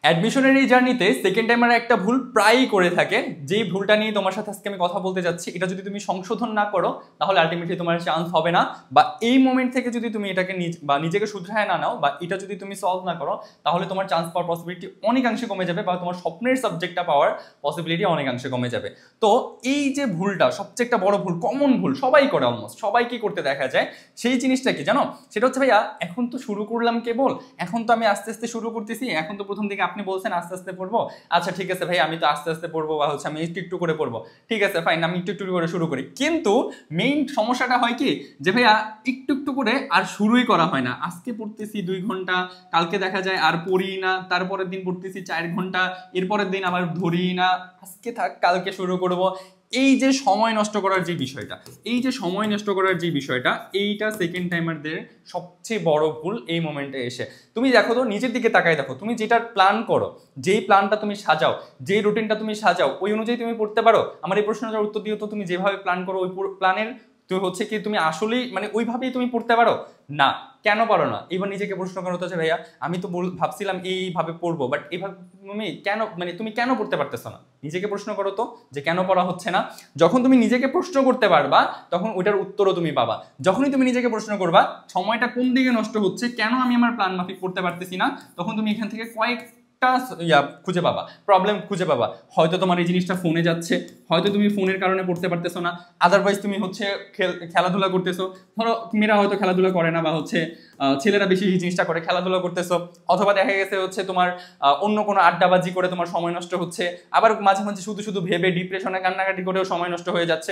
অ্যাডমিশনের এই জার্নিতে সেকেন্ড টাইমার একটা ভুল প্রায়ই করে থাকে, যেই ভুলটা নিয়ে তোমার সাথে আজকে আমি কথা বলতে যাচ্ছি। এটা যদি তুমি সংশোধন না করো তাহলে আলটিমেটলি তোমার চান্স হবে না, বা এই মোমেন্ট থেকে যদি তুমি এটাকে নিজেকে শুধরায় না নাও, বা এটা যদি তুমি সলভ না করো তাহলে তোমার চান্স পাওয়ার পসিবিলিটি অনেকাংশে কমে যাবে, বা তোমার স্বপ্নের সাবজেক্টটা পাওয়ার পসিবিলিটি অনেকাংশে কমে যাবে। তো এই যে ভুলটা সবচেয়ে একটা বড় ভুল, কমন ভুল, সবাই করে, অলমোস্ট সবাইকে করতে দেখা যায়, সেই জিনিসটা কি জানো? সেটা হচ্ছে ভাইয়া এখন তো শুরু করলাম কেবল, এখন তো আমি আস্তে আস্তে শুরু করতেছি, এখন তো প্রথম দিকে আপনি বলছেন আস্তে আস্তে পড়বো, আচ্ছা ঠিক আছে ভাই আমি তো আস্তে আস্তে পড়বো, বা হচ্ছে আমি একটু একটু করে পড়বো, ঠিক আছে ফাইন আমি একটু একটু করে শুরু করি। কিন্তু মেইন সমস্যাটা হয় কি, যে ভাইয়া একটু একটু করে আর শুরুই করা হয় না। আজকে পড়তেছি 2 ঘন্টা, কালকে দেখা যায় আর পড়ি না, তারপরের দিন পড়তেছি 4 ঘন্টা, এরপরের দিন আবার ধরি না, আজকে থাক কালকে শুরু করব। এই যে সময় নষ্ট করার যে বিষয়টা, এইটা সেকেন্ড টাইমারদের সবচেয়ে বড় ভুল। এই মোমেন্টে এসে তুমি দেখো তো, নিজের দিকে তাকাই দেখো, তুমি যেটার প্ল্যান করো, যেই প্ল্যানটা তুমি সাজাও, যেই রুটিনটা তুমি সাজাও, ওই অনুযায়ী তুমি পড়তে পারো? আমার এই প্রশ্নটার উত্তর দিও তো, তুমি যেভাবে প্ল্যান করো ওই প্ল্যানের তো হচ্ছে কি তুমি আসলেই মানে ওইভাবেই তুমি পড়তে পারো? না। কেন পারো না? এবার নিজেকে প্রশ্ন করো তো, ভাইয়া আমি তো ভাবছিলাম এইভাবে পড়বো, বাট এইভাবে তুমি কেন, মানে তুমি কেন পড়তে পারতেছো না? নিজেকে প্রশ্ন করো তো যে কেন পড়া হচ্ছে না। যখন তুমি নিজেকে প্রশ্ন করতে পারবা তখন ওইটার উত্তরও তুমি পাবা। যখনই তুমি নিজেকে প্রশ্ন করবা সময়টা কোন দিকে নষ্ট হচ্ছে, কেন আমি আমার প্ল্যান মাফিক পড়তে পারতেছি না, তখন তুমি এখান থেকে খুঁজে পাবা, প্রবলেম খুঁজে পাবা। হয়তো তোমার এই জিনিসটা ফোনে যাচ্ছে, হয়তো তুমি ফোনের কারণে পড়তে পারতেছো না, আদারওয়াইজ তুমি হচ্ছে খেলাধুলা করতেছো। ধরো মেয়েরা হয়তো খেলাধুলা করে না, বা হচ্ছে ছেলেরা বেশি এই জিনিসটা করে, খেলাধুলা করতেছো, অথবা দেখা গেছে হচ্ছে তোমার অন্য কোনো আড্ডাবাজি করে তোমার সময় নষ্ট হচ্ছে, আবার মাঝে মাঝে শুধু শুধু ভেবে ডিপ্রেশনে কান্নাকাটি করেও সময় নষ্ট হয়ে যাচ্ছে।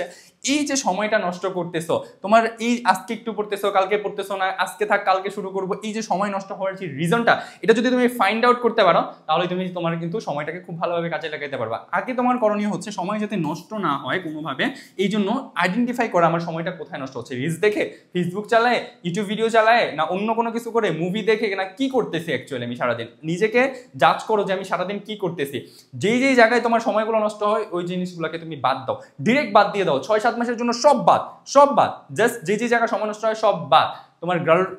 এই যে সময়টা নষ্ট করতেছো, তোমার এই আজকে একটু পড়তেছো কালকে পড়তেছো না, আজকে থাক কালকে শুরু করবো, এই যে সময় নষ্ট হওয়ার যে রিজনটা, এটা যদি তুমি ফাইন্ড আউট করতে পারো তাহলে তুমি তোমার কিন্তু সময়টাকে খুব ভালোভাবে কাজে লাগাতে পারবা। আগে তোমার করণীয় হচ্ছে সময় যাতে নষ্ট না হয় কোনোভাবে, এই জন্য আইডেন্টিফাই করা আমার সময়টা কোথায় নষ্ট হচ্ছে। রিলস দেখে, ফেসবুক চালায়, ইউটিউব ভিডিও চালায়, না অন্য কোনো কিছু করে, মুভি দেখে, না কি করতেছি অ্যাকচুয়ালি আমি সারাদিন। নিজেকে জাজ করো যে আমি সারাদিন কি করতেছি। যেই যেই জায়গায় তোমার সময়গুলো নষ্ট হয় ওই জিনিসগুলোকে তুমি বাদ দাও, ডিরেক্ট বাদ দিয়ে দাও। 6-7 মাসের জন্য সব বাদ, সব বাদ, জাস্ট যে যে জায়গায় সময় নষ্ট হয় সব বাদ। তোমার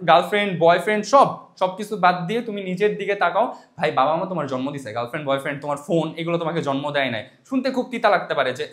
গার্লফ্রেন্ড বয়ফ্রেন্ড সবকিছু বাদ দিয়ে তুমি নিজের দিকে তাকাও। ভাই বাবা মা তোমার জন্ম দিছে, গার্লফ্রেন্ড বয়ফ্রেন্ড তোমার ফোন এগুলো তোমাকে জন্ম দেয় নাই। শুনতে খুব তিতা লাগতে পারে যে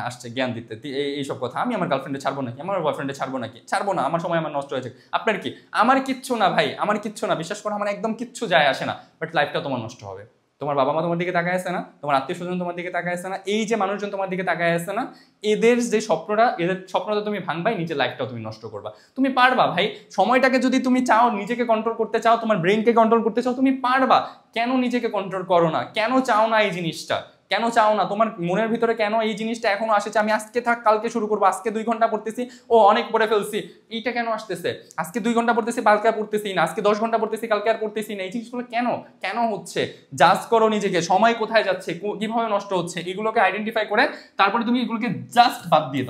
আসছে জ্ঞান দিতে এইসব কথা, আমি আমার গার্লফ্রেন্ডে ছাড়বো নাকি, আমার বয়ফ্রেন্ডে ছাড়বো নাকি, ছাড়বো না, আমার সময় আমার নষ্ট হয়েছে। আপনার কি? আমার কিচ্ছু না ভাই, আমার কিচ্ছু না, বিশ্বাস করো আমার একদম কিচ্ছু যায় আসে না, বাট লাইফটা তোমার নষ্ট হবে। তোমার বাবা মা তোমার দিকে তাকায় আসে না, তোমার আত্মীয় স্বজন তোমার দিকে তাকায় আসে না, এই যে মানুষজন তোমার দিকে তাকায় আসে না, এদের যে স্বপ্নটা, এদের স্বপ্নটা তুমি ভাঙবাই, নিজের লাইফটাও তুমি নষ্ট করবা। তুমি পারবা ভাই, সময়টাকে যদি তুমি চাও, নিজেকে কন্ট্রোল করতে চাও, তোমার ব্রেনকে কন্ট্রোল করতে চাও, তুমি পারবা। কেন নিজেকে কন্ট্রোল করো না? কেন চাও না এই জিনিসটা? কেন চাও না? তোমার মনের ভিতরে কেন এই জিনিসটা এখনো আসেছে আমি আজকে থাক কালকে শুরু করবো, আজকে 2 ঘন্টা পড়তেছি, ও অনেক পড়ে ফেলছি, এইটা কেন আসতেছে? আজকে 2 ঘন্টা পড়তেছি কালকে আর পড়তেছি না, আজকে 10 ঘন্টা পড়তেছি কালকে আর পড়তেছি না, এই জিনিসগুলো কেন কেন হচ্ছে? জাজ করো নিজেকে, সময় কোথায় যাচ্ছে, কিভাবে নষ্ট হচ্ছে, এগুলোকে আইডেন্টিফাই করে তারপরে তুমি এগুলোকে জাস্ট বাদ দিয়ে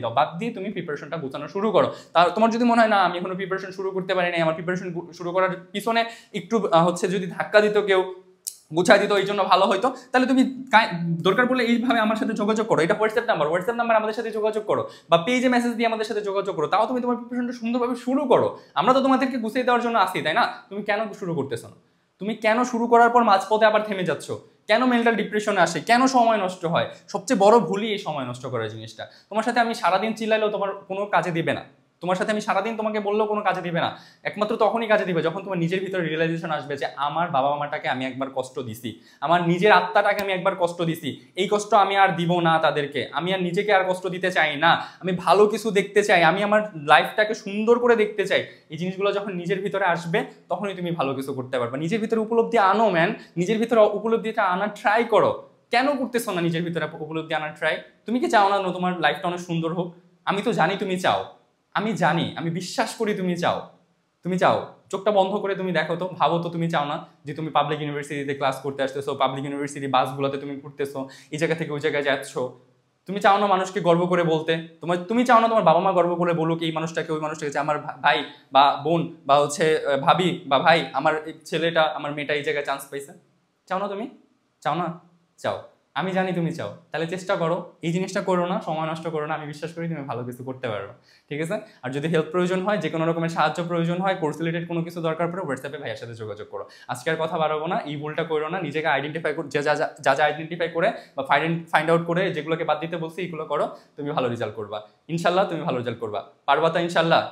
দাও, বাদ দিয়ে তুমি প্রিপারেশনটা গোছানো শুরু করো। তোমার যদি মনে হয় না আমি এখনো প্রিপারেশন শুরু করতে পারি নাই, আমার প্রিপারেশন শুরু করার পিছনে একটু হচ্ছে যদি ধাক্কা দিত কেউ, গুছাই দিত, এই জন্য ভালো হইতো, তাহলে তুমি দরকার পড়লে এইভাবে আমার সাথে যোগাযোগ করো। এটা হোয়াটসঅ্যাপ নাম্বার আমাদের সাথে যোগাযোগ করো, বা পেজে মেসেজ দিয়ে আমাদের সাথে যোগাযোগ করো, তাও তুমি তোমার প্রিপারেশনটা সুন্দরভাবে শুরু করো। আমরা তো তোমাদেরকে গুছিয়ে দেওয়ার জন্য আসি, তাই না? তুমি কেন শুরু করতেছো না? তুমি কেন শুরু করার পর মাঝপথে আবার থেমে যাচ্ছ? কেন মেন্টাল ডিপ্রেশনে আসে? কেন সময় নষ্ট হয়? সবচেয়ে বড় ভুলই এই সময় নষ্ট করার জিনিসটা। তোমার সাথে আমি সারাদিন চিল্লাইলেও তোমার কোনো কাজে দিবে না, তোমার সাথে আমি সারাদিন তোমাকে বললেও কোনো কাজে দিবে না। একমাত্র তখনই কাজে দিবে যখন তোমার নিজের ভিতরে রিয়েলাইজেশন আসবে যে আমার বাবা মাটাকে আমি একবার কষ্ট দিছি, আমার নিজের আত্মাটাকে আমি একবার কষ্ট দিছি, এই কষ্ট আমি আর দিব না তাদেরকে, আমি আর নিজেকে আর কষ্ট দিতে চাই না, আমি ভালো কিছু দেখতে চাই, আমি আমার লাইফটাকে সুন্দর করে দেখতে চাই। এই জিনিসগুলো যখন নিজের ভিতরে আসবে তখনই তুমি ভালো কিছু করতে পারবে। নিজের ভিতরে উপলব্ধি আনো ম্যান, নিজের ভিতরে উপলব্ধিটা আনার ট্রাই করো। কেন করতেছো না নিজের ভিতরে উপলব্ধি আনার ট্রাই? তুমি কি চাও না তোমার লাইফটা অনেক সুন্দর হোক? আমি তো জানি তুমি চাও, আমি জানি, আমি বিশ্বাস করি তুমি চাও। তুমি চাও, চোখটা বন্ধ করে তুমি দেখো তো, ভাবো তো তুমি চাও না যে তুমি পাবলিক ইউনিভার্সিটিতে ক্লাস করতে আসতেছো, পাবলিক ইউনিভার্সিটি বাসগুলোতে তুমি ঘুরতেছো, এই জায়গা থেকে ওই জায়গায় যাচ্ছ। তুমি চাও না মানুষকে গর্ব করে বলতে, তুমি চাও না তোমার বাবা মা গর্ব করে বলুক এই মানুষটাকে ওই মানুষটাকে, যে আমার ভাই বা বোন বা হচ্ছে ভাবি বা ভাই, আমার ছেলেটা আমার মেয়েটা এই জায়গায় চান্স পাইছে। চাও না তুমি? চাও না? চাও। আমি জানি তুমি চাও, তাহলে চেষ্টা করো। এই জিনিসটা করো না, সময় নষ্ট করো না, আমি বিশ্বাস করি তুমি ভালো কিছু করতে পারো। ঠিক আছে? আর যদি হেল্প প্রয়োজন হয়, যে কোনো রকমের সাহায্য প্রয়োজন হয়, কোর্স রিলেটেড কোনো কিছু দরকার পড়ে, হোয়াটসঅ্যাপে ভাইয়ের সাথে যোগাযোগ করো। আজকে আর কথা বাড়াবো না, এই ভুলটা করো না, নিজেকে আইডেন্টিফাই করে যা যা যা যা আইডেন্টিফাই করে বা ফাইন্ড আউট করে যেগুলোকে বাদ দিতে বলছি এগুলো করো, তুমি ভালো রেজাল্ট করবা। ইনশাল্লাহ তুমি ভালো রেজাল্ট করবা। পারবা তো ইনশাল্লাহ?